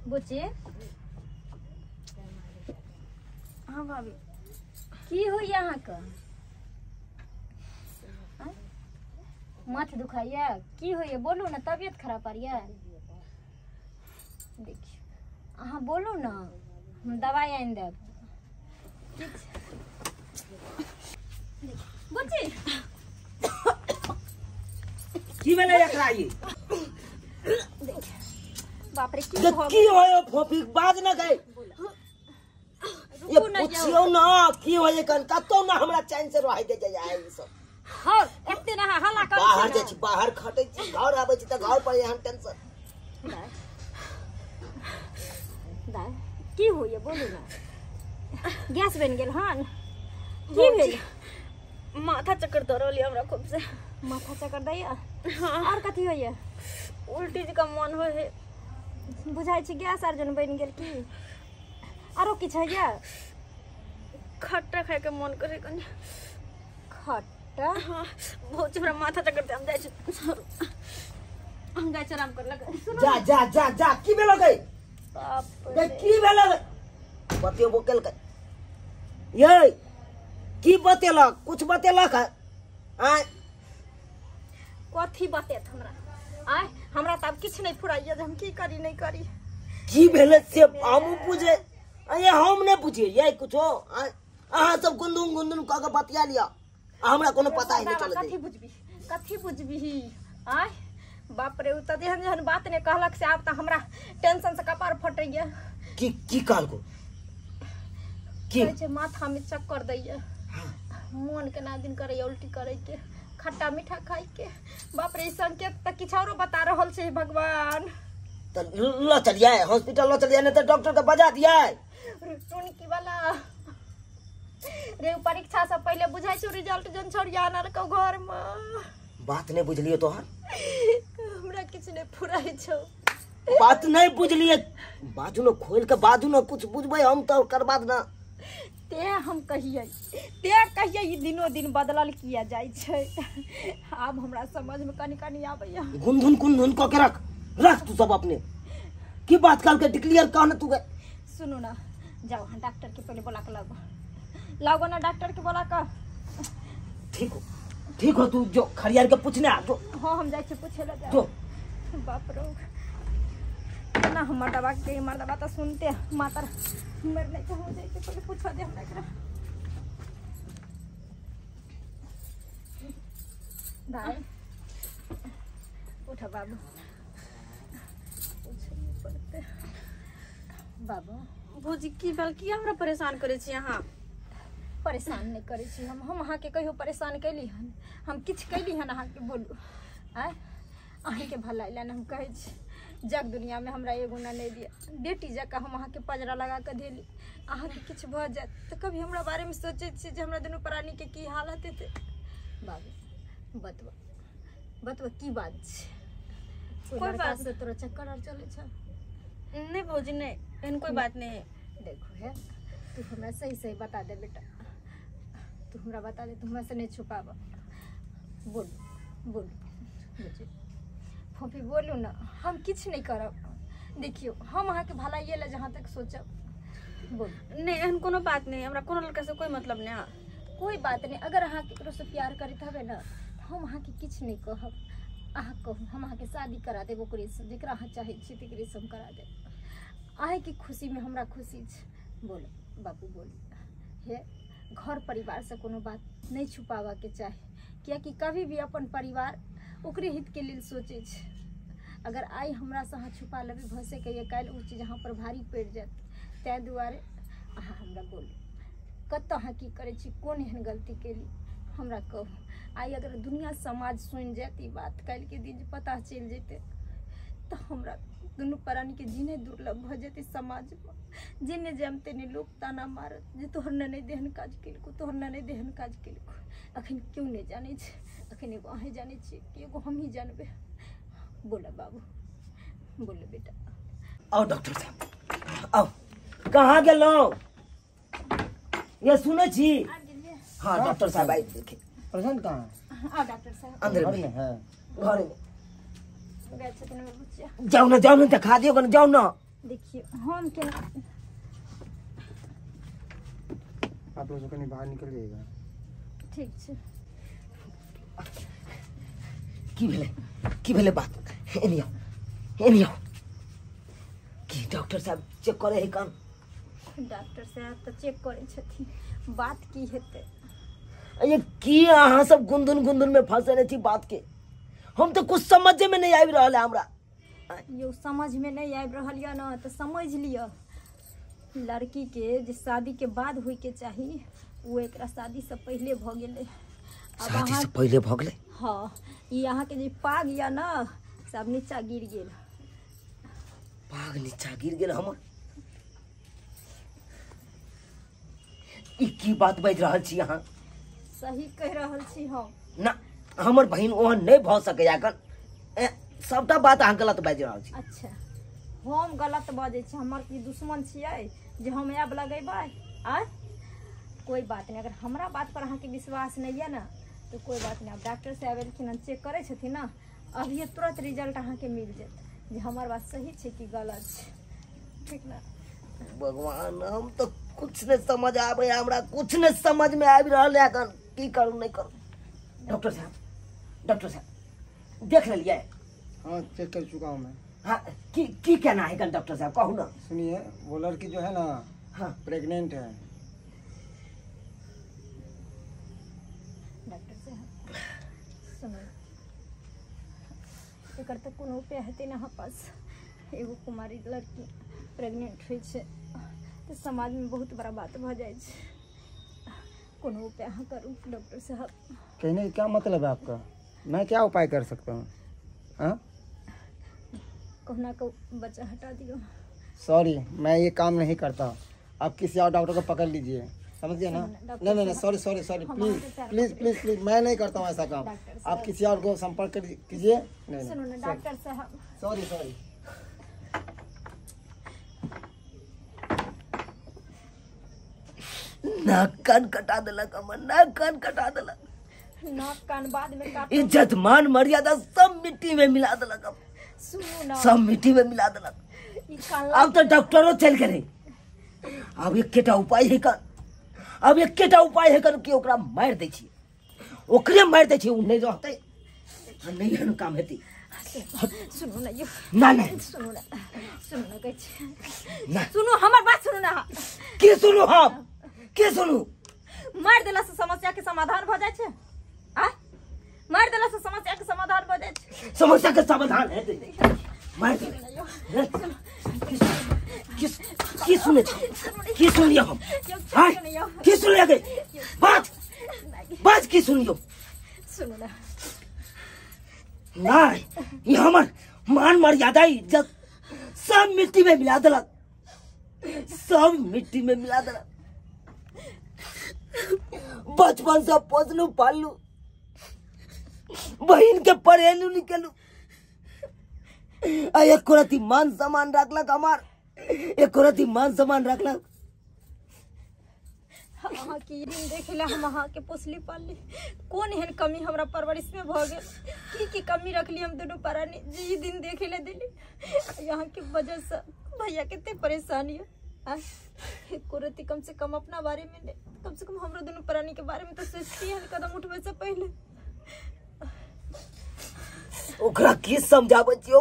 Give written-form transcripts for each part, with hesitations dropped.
बुची हाँ भाभी की हो यहाँ का माथ दुखाइए की हो ये बोलू ना तबियत खराब पड़िए देखिए हाँ बोलू ना हम दवाई आन देब बुची की भेलै एकरा ई बाप रे की होय फोफी बाज न गई ये पूछियो ना की होय कन कतो ना हमरा चैन से रह दे जाय ई सब हां एते ना हल्ला कर बाहर जे छी बाहर खटै छी घर आबै छी त घर पर हम टेंशन दाई की होय बोलू ना गैस बन गेल हन की भेल माथा चक्कर धरल हमरा खूब से माथा चक्कर दैया हाँ और कथी होय उल्टी का मन हो है बुझाई छी गैस अर्जन बन गेल की आरो किछ है या खट्टा खाए के मन करे कनी खट्टा हाँ बहुत हमरा माथा चक्कर हम जाय छी हम जाय छी आराम कर लगे जा जा जा जा की भेलो गई बाप रे की भेलो बतियो बोकेल के ये की बतेलक कुछ बतेलक आय कथी बतेत हमरा आय हमरा त अब किछ नहीं फुराइए हम की करी नहीं करी की भेले से हम पूछे अरे हम नहीं पूछिए ये कुछ हो अहाँ सब गुंदुन क के बतिया लिया हमरा कोनो पता ही नहीं चले कथी बुझबी आय बाप रे उ त जेहन जेहन बात ने कहलक से आब त हमरा टेंशन से कपार फटैया की काल को की छै माथा में चक्कर दैया मन के ना दिन करे उल्टी करे के खट्टा मीठा खाई के बाप रे संकेत त किछ औरो बता रहल छै भगवान त ल चलिए हॉस्पिटल ल चलिए नहीं तो डॉक्टर के बजा दिया टोनकी वाला रे परीक्षा से पहले बुझाई छै रिजल्ट जन छोड़िया आनल को घर में बात नहीं बुझलिए तोहर हमरा किछ नहीं फुराई छौ बात नहीं बुझलिए बाजू न खोल के बाजू न कुछ बुझबै हम तो करबाद ना ते हम कहिए ई दिनो दिन बदलल किया जाय छै अब हमरा समझ में कनी आबैया गुंधुन क के रख तू सब अपने की बात काल के डिक्लेयर कहन तू सुनो ना जाओ डॉक्टर के पहले बुला के लाओ ना डॉक्टर के बुला के ठीक हो तू जो खरियार के पूछने आ जो हां हम जाय छी पूछे ला जो बाप रे ना हमर दवा के हमर दवा त सुनते मातर मर नहीं तो हो जाए के पहले पूछवा दे हमरा एकरा दाई उठा बाबू बाबू भौजी की बाल की हमरा परेशान करे छी यहाँ परेशान नहीं करे छी हम अहाँ के कहियो परेशान कैली हन हम किछ कैली हन अहाँ के बोलू आय अहीं के भलाई ला हम कहै छी जग दुनिया में हमरा एगो ना नहीं दिया बेटी जका हम अहाँ के पजरा लगा के देली अहाँ के किछ भ जात त कभी हमरा बारे में सोचे छी जे हमरा दोनों प्राणी के की हालत हेते बाबू बतवा की बात छै कोई बात से तोरा चक्कर आ चले छ नहीं भौजी नहीं इन कोई बात नहीं देखो है तू हमरा सही बता दे बेटा तू हमरा बता दे तू हमरा से नहीं छुपावा बोल मुझे फोफी बोलू ना हम किछ नहीं करब देखियो हम अहाँ के भलाई ले जहाँ तक सोचब बोल नहीं एहन कोनो बात नहीं हमरा कोनो लड़का से कोई मतलब नहीं कोई बात नहीं अगर अहाँ केकरो से प्यार करत हबे ना हम अहाँ के किछ नहीं कहब अहाँ कहू हम अहाँ के शादी करा देब ओकरे से जेकरा अहाँ चाहे छी तकरे से हम करा देब अहाँ की खुशी में हमरा खुशी छै बोल बाबू बोल हे घर परिवार से कोनो बात नहीं छुपावा के चाहे कियाकि कभी भी अपन परिवार ओकरे हित के लिए सोचे छै अगर आई हमरा से अहाँ छुपा लेबे भसे के ये काल उ चीज अहाँ पर भारी पड़ जात तै दुआरे अहाँ हमरा बोल कत अहाँ की करे छी कोन एहन गलती केली हमरा कहू आई अगर दुनिया समाज सुन जात ई बात काल के दिन पता चल जेते तो हमरा दुनू प्राणी के जीने दुर्लभ भ जेते समाज में जेने जमते ने लोग ताना मारत जे तोहर नहीं देहन काज केलको तोहर नहीं देहन काज केलको अखन क्यों नहीं जाने छै अखन एगो अहें जाने छी कि एगो हम ही जानबे बोला बाबू बोले बेटा आओ डॉक्टर साहब आओ कहाँ गेलो ये सुने छी हाँ डॉक्टर साहब आई देखे प्रशांत कहाँ आ डॉक्टर साहब अंदर में है घर में गए छथिन हमर बच्चा जाओ ना दिखा दियो ना जाओ ना देखिए हम के आप लोग कहीं बाहर निकल जाएगा। ठीक है की भेले बात एनियो की डॉक्टर साहब चेक करे है कान। डॉक्टर साहब तो चेक करे छथिन बात की हेते। ये की अहाँ सब गुंदुन में फंसे रहे थी बात के। हम तो कुछ समझे में नहीं आबि रहल है हमरा। यो समझ में नहीं आबि रहल या ना तो समझ लिया लड़की के जे शादी के बाद होई के चाहिए वो एकरा शादी से पहले भ गेले। शादी से पहले भ गेले। हाँ ये यहाँ के जे पाग या ना सब नीचा गिर गेल। पाग नीचा गिर गेल हमर। ई की बात बाजि रहल छी अहाँ। सही कह रहल छी हम। ना हमर बहिन ओहन नहीं भ सकैया एखन। सबटा बात अहाँ गलत बाजि रहल छी। अच्छा हम गलत बाजै छी हमर की दुश्मन छियै जे हम आब लगेबै आ कोई बात नहीं। अगर हमरा बात पर अहाँ के विश्वास नहीं है ना तो कोई बात नहीं। अब डॉक्टर साहब एलखिन चेक करे छथिन ना अभी तुरंत रिजल्ट अहाँ के मिल जात जे हमर बात सही छै कि गलत छै। ठीक ना भगवान हम तो कुछ नहीं समझ आवे हमरा कुछ नहीं समझ में आबि रहल है एखन की करू नहीं करू। डॉक्टर साहब देख लिया। हाँ चेक कर चुका हूँ मैं। हाँ की कहना है कल डॉक्टर साहब कहू ना। सुनिए वो लड़की जो है ना हाँ प्रेग्नेंट है। डॉक्टर साहब सुनो एकर तो कोनो उपाय हेतै ना पास। एगो कुमारी लड़की प्रेग्नेंट होइ छै तो समाज में बहुत बड़ा बात भ जाए छै। कोनो उपाय अहाँ करू डॉक्टर साहब। कहने का क्या मतलब है आपका? मैं क्या उपाय कर सकता हूँ? हाँ कहना को बच्चा हटा दियो। सॉरी मैं ये काम नहीं करता। आप किसी और डॉक्टर को पकड़ लीजिए समझिए ना। नहीं सॉरी प्लीज मैं नहीं करता हूँ ऐसा काम। आप किसी और को संपर्क कीजिए। सुनो ना डॉक्टर साहब। सॉरी नाक कान कटा देलक हमर नाक कान कटा देलक। नाक कान बाद में काट। इज्जत मान मर्यादा सब मिट्टी में मिला देलक। अब सुनो ना सब मिट्टी में मिला देलक। ई कान अब तो डॉक्टरो चल गेले। अब एकेटा उपाय है कर कि ओकरा मार दै छी। ओकरे मार दै छी उ नहीं रहतै नहीं एहन काम हेतै। सुनो ना यो ना सुनो ना कहै छी ना सुनो हमर बात सुनो ना। की सुनू हम के सुनू। मार देला से समस्या के समाधान भ जाय छै। आ मार देला से समस्या के समाधान भ जाय छै। समस्या के समाधान हेतै मार दे। की सुने छी की सुनियो हम। हाय की सुनियो गई बात की सुनियो। सुनो ना नहीं ये हमर मान मर्यादा इज्जत सब मिट्टी में मिला देलक। सब मिट्टी में मिला देलक। बचपन से पोसलू पालू बहन के पढ़ेलू निकलू एक रती मान सम्मान रखलक हमार। एक रती मान सम्मान रखलक। अहाँ की दिन देखेला हम अहाँ के पोसली पालली कौन एहन कमी हमरा परवरिश में भ गेल की कमी रखली हम दोनों परानी जी दिन देखेले दिली। यहाँ की वजह से भैया कितने परेशानी है। एको रती कम से कम अपना बारे में कम से कम हमरा दोनों परानी के बारे में तो सोचती है कदम उठवे से पहले। ओकरा की समझाबै छी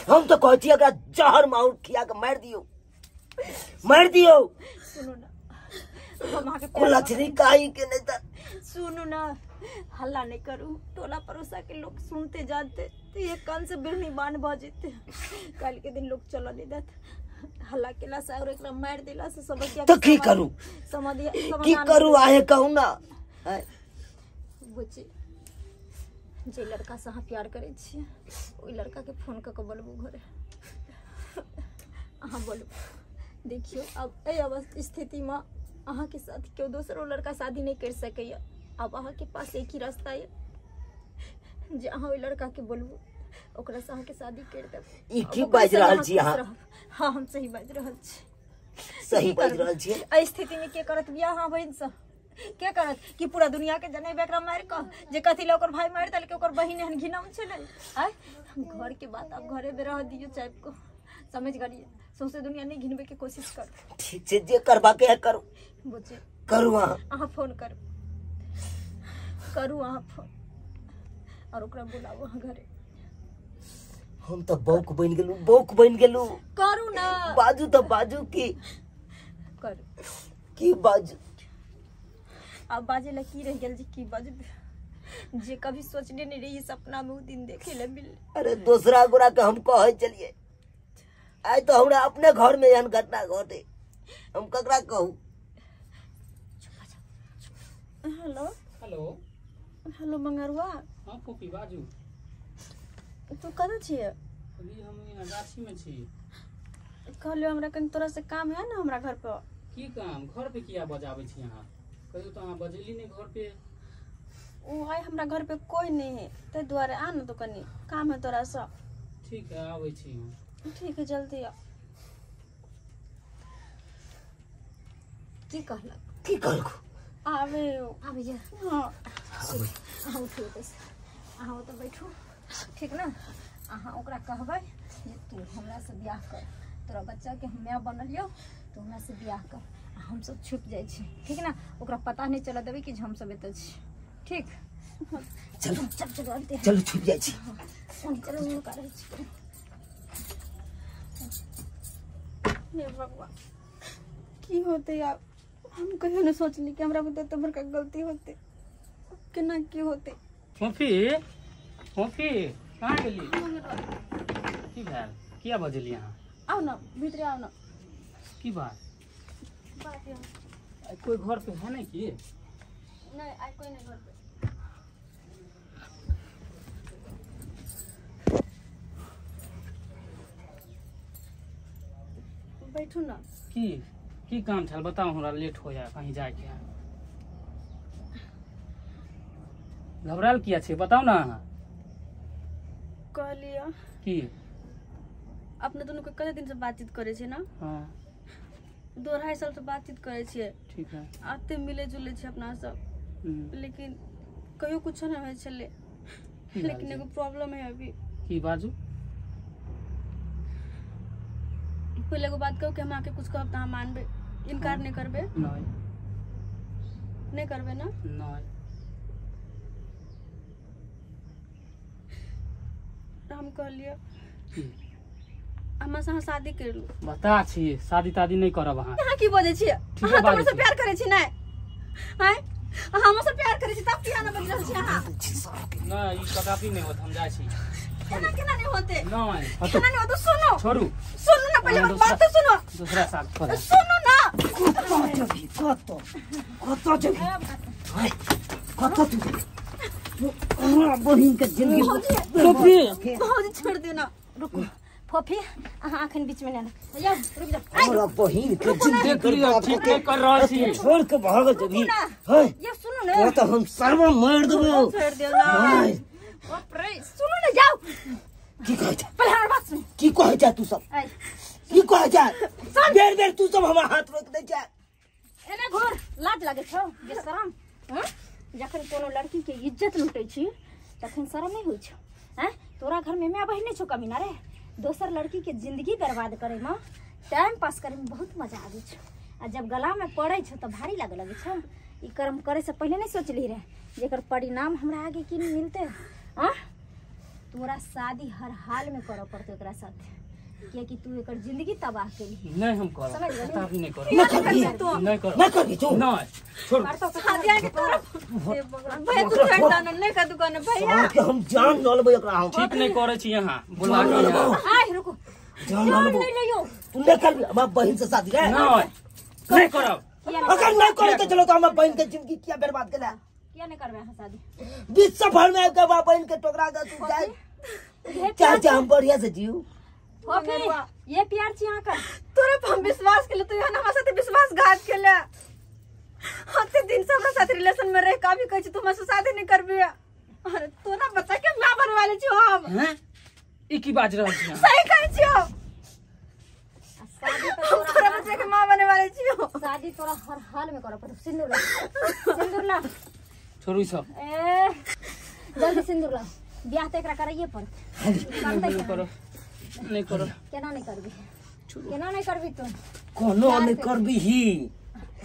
हम तो कहै छी एकरा जहर माउर खिया के मार दियो। सुनो ना हम अहाँ के कोलछनी काई के नहीं त सुनो ना हल्ला नहीं करू। टोला पड़ोसा के लोग सुनते जानते तो ये कान से बिरनी बान भ जेते। कल के दिन लोग चला ले देत हल्ला केला से और एकरा मार देला से समस्या तो की करू आहे कहू ना। बुझी जे लड़का से अहाँ प्यार करे छी ओई लड़का के फोन क के बोलबू घरे। अहाँ बोलू देखियो अब ए स्थिति में अहाँ के साथ क्यों दूसरो लड़का शादी नहीं कर सके। अब अहाँ के पास एक ही रास्ता है जे अहाँ ओई लड़का के बोलबू ओकरा से अहाँ के शादी कर देब। ई की बाज रहल छी अहाँ? हाँ हम सही बाज रहल छी। सही बाज रहल छी। एहि स्थिति में के करत बियाह हाँ बहन से के करत कि पूरा दुनिया के जने बेकरा मार क जे कथि ले ओकर भाई मार देल के ओकर बहिन हन घिनाम छले। आय घर के बात अब घरे में रह दियो चाहे को। समझ गई सौसे दुनिया नहीं घिनबे के कोशिश कर ठीक से जे करबा के है करू बुझे करू वहाँ अहाँ फोन करू अहाँ फोन और ओकरा बुलाओ अहाँ घरे हम तो बौक बन गेलू करू ना बाजू तो बाजू की बाजू अब बाजे ला की रह गेल जी की बाजू जे कभी सोचने नहीं रही सपना में वो दिन देखे ले मिल अरे दूसरा गोरा के हम कहे चलिए आज तो हमरा अपने घर में एहन घटना घटे हम ककरा कहू हेलो हेलो हेलो मंगरुआ हाँ पोपी बाजू तू कहाँ छिए अभी हम यहाँ गाछी में छी कहलियो हमरा कनी तोरा से काम है ना हमरा घर पे की काम घर पे किया बजाबै छी यहाँ कहियो तो अहाँ बजेली नहीं घर पे ओ आइ हमरा घर पे कोई नहीं है ते द्वारे आ ना तो कनी काम है तोरा से ठीक है आबै छी हम ठीक है जल्दी आ की कहलक आवे जा हां अहाँ उठियो अहाँ तो बैठू ठीक ना अहाँ ओकरा कहबै जे तू हमरा से बियाह कर तोरा बच्चा के हम बनलियो तो हमरा से बियाह कर हम सब छुप जाय छी ठीक ना ओकरा पता नहीं चला देबै कि हम सब एतै छी ठीक चलो छुप जाय छी चलो नु करै छी हे भगवान की होते यार हम कहियो नहीं सोचली कि हमरा बता तोहर का गलती होते केना की होते पोपी कहाँ गेली की भेल किया बजेली यहाँ आओ ना भीतर आओ ना की बात कोई घर पे है नहीं कि नहीं आई कोई नहीं घर पे बैठू ना की काम छल बताओ हमरा लेट हो जाए कहीं जाए के घबराल किया छे बताओ ना अहाँ कहलिया की अपने दोनों को कते दिन से बातचीत करे छे ना हाँ 2-2.5 साल से बातचीत करे छे ठीक है आते मिले जुले छे अपना सब लेकिन कहियो कुछ ना होय छले लेकिन एगो प्रॉब्लम है अभी की बाजू पहले एगो बात कहू कि हम आके कुछ कहब त हम मानबे इनकार नहीं करबे नहीं करबे ना नहीं हम कहलिए हमरा से शादी कर लू बता छी शादी तादी नहीं करब अहाँ यहाँ की बोले छी अहाँ तो हमसे प्यार करे छी नहीं हैं हमसे प्यार करे छी तब किया ना बदल छी अहाँ नहीं ई कदापि नहीं होत हम जाय छी केना नहीं होते नहीं केना नहीं होते सुनो छोड़ू सुनो ना पहले बात तो सुनो दूसरा साथ कर सुनो ना कत हमरा बहिन के जिंदगी बहुत छोड़ दे ना रुको फोफी अहाँ अखन बीच में ना या रुक जा हमरा बहिन के जिंदगी ठीक नहीं कर रहा छी छोड़ के भाग जभी है ये सुनो ना वो तो हम सर्व मार देबो छोड़ दे ना बाप रे सुनो ना जाओ की कहै छ पहले हमार बात सुन की कहै छ तू सब की कहै छ बेर बेर तू सब हमरा हाथ रोक दे छ एने घोर लाज लागे छौ बेशरम हैं जखन कोनो लड़की के इज्जत लूटै छी तखन शरम नहीं होय छ हैं तोरा घर में मैं बहिने छौ कमीना रे दोसर लड़की के जिंदगी बर्बाद करे में टाइम पास करे में बहुत मजा आवे छ आ जब गला में पड़े छ तो भारी लगे छ ई कर्म करे से पहले नहीं सोचली रे जेकर परिणाम हमरा आगे की मिलते हां तोरा शादी हर हाल में करे पड़ते ओकरा साथ कि तू एकर जिंदगी तबाह केली नहीं हम करब समझ गई कदापि नहीं करब नहीं करबी तू नहीं छोड़ शादी आके तोरा भैया तू छोड़ दाना नहीं का दुकान भैया के हम जान न लेबै ओकरा हम ठीक नहीं करे छी यहाँ बुला के यहाँ आय रुको जान न लेबै नहीं लियो तू नहीं करबी हमरा बहिन से शादी रे नहीं करब अगर नहीं करे तो चलो तो हमरा बहिन के जिंदगी किया बर्बाद केला किया नहीं करबे हां शादी बीच सफर में के बा बहिन के टोकरा दे तू जाए चाचा हम बढ़िया से जीव ओके ये प्यार छी यहाँ का तोरे पे हम विश्वास केले तू यहाँ हमरा साथे विश्वासघात केले हते दिन से हमरा साथ रिलेशन में रह का भी कहै छी तू हमरा से शादी नहीं करबे अरे तू ना बच्चा के मां बनने वाले छी हम हैं ई की बाज रहल छी सही कहै छी हम शादी हम तोरा बच्चा के मां बनने वाले छी शादी तोरा हर हाल में करे पड़त सिंदूर ला छोड़ू सब ए जल्दी सिंदूर ला ब्याह त एकरा करैये पड़त नहीं करो नहीं करो केना नहीं करबी केना नहीं करबी तू कोनो नहीं करबी ही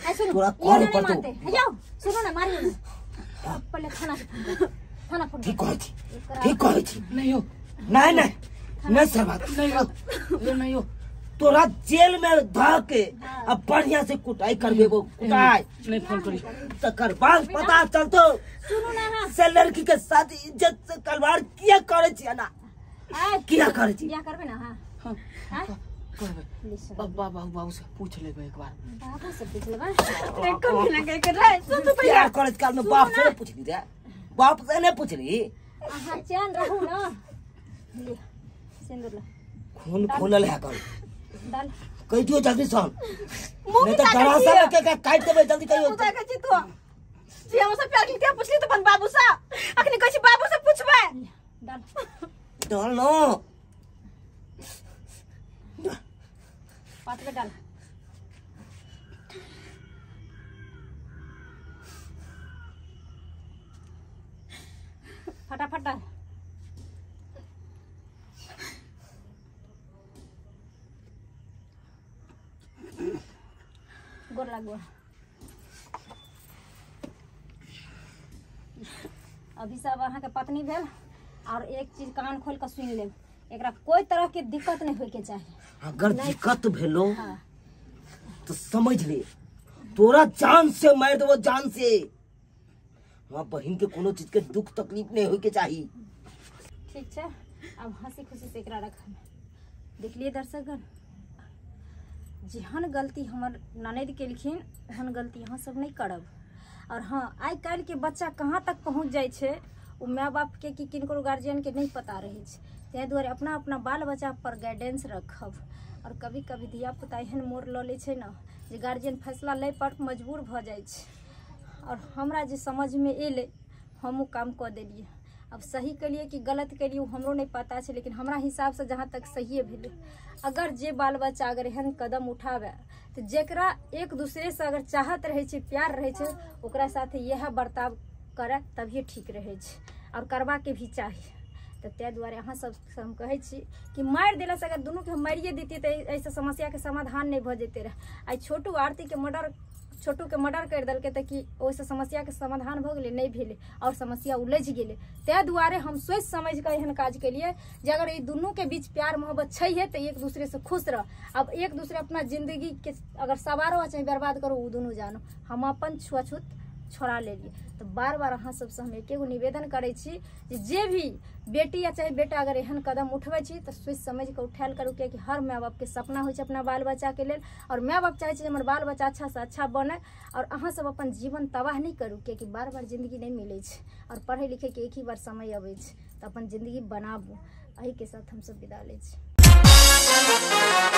ऐ सुनो तोरा ये कौन नहीं पड़तो? मानते जाओ सुनो ना मारियो ना पहले थाना फोन ठीक कहै छी ठीक कहै छी नहीं हो नहीं नहीं नहीं सर बात नहीं हो ये नहीं हो तोरा जेल में ध के अब बढ़िया से कुटाई करबे वो कुटाई नहीं फोन करी तकर बाद पता चलतो सुनो ना हां से लड़की के साथ इज्जत से कलवार किया करे छी ना किया करे छी क्या करबे ना हां हाँ हां करबे लिसन बाबू से पूछ लेबे एक बार बाबा से पूछ लेबा एक कभी ना कह कर रहा सुन तो प्यार करे काल में बाप से नहीं पूछली रे बाप से नहीं पूछली हां चैन रहू ना ले सिंदूर ला खून खोलल है कर डाल कह दियो जल्दी सन मुंह नहीं तो भी गला ताकत से के काट देबे जल्दी कहियो तू का छी तू जी हमसे प्यार के क्या पूछली तो बन बाबू सा अखनी कहै छी बाबू से पूछबे डाल डाल नो पात में डाल फटाफट डाल गोर लाग गोर अभी सब अहाँ के पत्नी भेल और एक चीज कान खोल के सुन लेब एकरा कोई तरह के दिक्कत नहीं होय के चाहिए अगर दिक्कत भेलो हाँ तो समझ ले तोरा जान से मार देबो जान से वहाँ बहन के कोनो चीज के दुख तकलीफ नहीं होय के चाहिए ठीक है अब हंसी खुशी से एकरा रख देखलिए दर्शकगण जेहन गलती हमर ननद केलखिन ओहन गलती यहाँ सब नहीं करब और हाँ आइ काल्हि के बच्चा कहाँ तक पहुँच जाइ छै वो माय बाप के कि किनको गार्जियन के नहीं पता रहे छै ताहि दुआरे अपना अपना बाल बच्चा पर गाइडेंस रखब और कभी कभी धिया पुता एहन मोड़ लऽ लै छै न जे गार्जियन फैसला लै पर मजबूर भऽ जाइ छै और हमरा जे समझ में एलै हमहूँ काम कऽ देलियै अब सही केलिए कि गलत केलिए वो हमरो नहीं पता है लेकिन हमरा हिसाब से जहाँ तक सही भेले अगर जे बाल बच्चा अगर एहन कदम उठावे तो जेकरा एक दूसरे से अगर चाहत रहे छै प्यार रहे छै ओकरा साथे यह बर्ताव करे तभी ठीक रहे छै और करवा के भी चाहिए तो तै दुआरे अहाँ सब हम कहै छी कि मारि देला से अगर दुनू के हम मारिए देतिए तो ऐसे समस्या के समाधान नहीं भ जेते रहे आई छोटू आरती के छोटू के मर्डर कर दिलके तो कि ओइसे समस्या के समाधान भ गेलै नहीं भेले और समस्या उलझ गेलै तै दुआरे हम सोच समझ के एहन काज केलिए जे अगर ई दुनू के बीच प्यार मोहब्बत छै तो एक दूसरे से खुश रह अब एक दूसरे अपना जिंदगी के अगर सवारो चाहे बर्बाद करो वो दोनों जानो हम अपन छुआछूत छोड़ा लेलिए तो बार बार अहाँ सबसे हम एकेगो निवेदन करै छी जे भी बेटी या चाहे बेटा अगर एहन कदम उठबै छी तो सोच समझ के उठायल करू कि हर माय बाप के सपना होइ छै अपना बाल बच्चा के लेल और माय बाप चाहे छै हमर बाल बच्चा अच्छा से अच्छा बने और अहाँ सब अपन जीवन तबाह नहीं करू कियाकि बार बार जिंदगी नहीं मिले छै और पढ़े लिखे के एक ही बार समय अबै छै तो अपन जिंदगी बनाबू एही के साथ हम सब विदा लै छी।